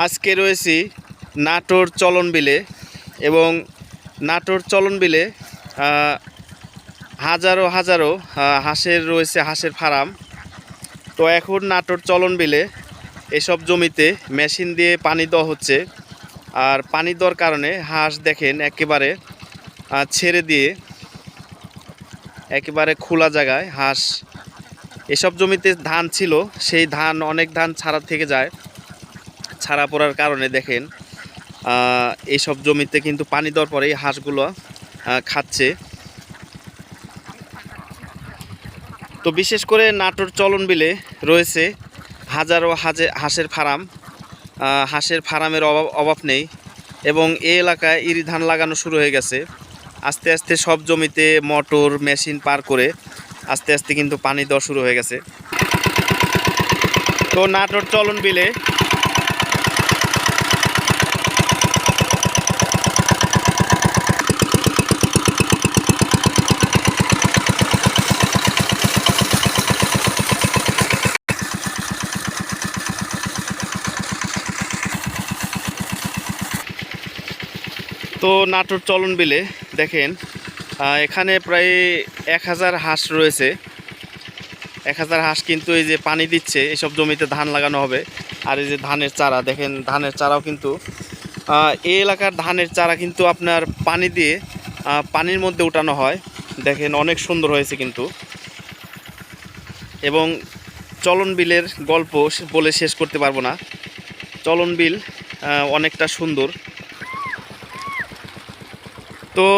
আজকে রয়েছি নাটোর চলন বিলে এবং নাটোর চলন বিলে হাজারো হাজারো হাঁসের রয়েছে, হাঁসের ফার্ম। তো এখন নাটোর চলন বিলে এসব জমিতে মেশিন দিয়ে পানি দেওয়া হচ্ছে। আর পানি দেওয়ার কারণে হাঁস দেখেন একেবারে ছেড়ে দিয়ে একেবারে খোলা জায়গায় হাঁস। এসব জমিতে ধান ছিল, সেই ধান অনেক ধান ছাড়া থেকে যায়, ছাড়া পড়ার কারণে দেখেন এইসব জমিতে কিন্তু পানি দেওয়ার পরে এই হাঁসগুলো খাচ্ছে। তো বিশেষ করে নাটোর চলন বিলে রয়েছে হাজারো হাঁসের ফার্ম। হাঁসের ফার্মের অভাব নেই এবং এই এলাকায় ইরি ধান লাগানো শুরু হয়ে গেছে। আস্তে আস্তে সব জমিতে মোটর মেশিন পার করে আস্তে আস্তে কিন্তু পানি দেওয়া শুরু হয়ে গেছে। তো নাটোর চলন বিলে নাটোর চলন বিলে দেখেন এখানে প্রায় 1000 হাঁস রয়েছে। 1000 হাঁস কিন্তু এই যে পানি দিচ্ছে, এসব জমিতে ধান লাগানো হবে। আর এই যে ধানের চারা দেখেন, ধানের চারাও কিন্তু এই এলাকার ধানের চারা কিন্তু আপনার পানি দিয়ে পানির মধ্যে উঠানো হয়। দেখেন অনেক সুন্দর হয়েছে কিন্তু। এবং চলন বিলের গল্প বলে শেষ করতে পারবো না। চলন বিল অনেকটা সুন্দর। তো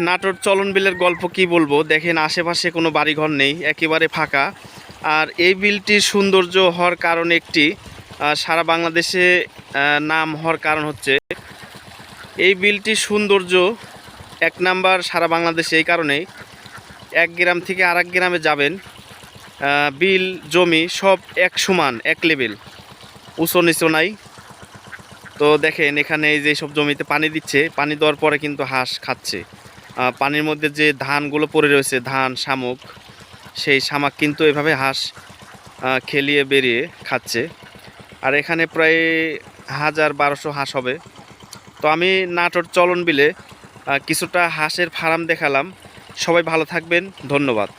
নাটোর চলন বিলের গল্প কি বলবো, দেখেন আশেপাশে কোনো বাড়িঘর নেই, একেবারে ফাঁকা। আর এই বিলটির সৌন্দর্য হওয়ার কারণ একটি, সারা বাংলাদেশে নাম হওয়ার কারণ হচ্ছে এই বিলটির সৌন্দর্য এক নাম্বার সারা বাংলাদেশে। এই কারণেই এক গ্রাম থেকে আরেক গ্রামে যাবেন, বিল জমি সব এক সমান, এক লেভেল, উঁচু নিচু নাই। তো দেখেন এখানে এই যে সব জমিতে পানি দিচ্ছে, পানি দেওয়ার পরে কিন্তু হাঁস খাচ্ছে। পানির মধ্যে যে ধানগুলো পড়ে রয়েছে, ধান শামুক, সেই শামাক কিন্তু এভাবে হাঁস খেলিয়ে বেরিয়ে খাচ্ছে। আর এখানে প্রায় 1000-1200 হাঁস হবে। তো আমি নাটোর চলন বিলে কিছুটা হাঁসের ফার্ম দেখালাম। সবাই ভালো থাকবেন, ধন্যবাদ।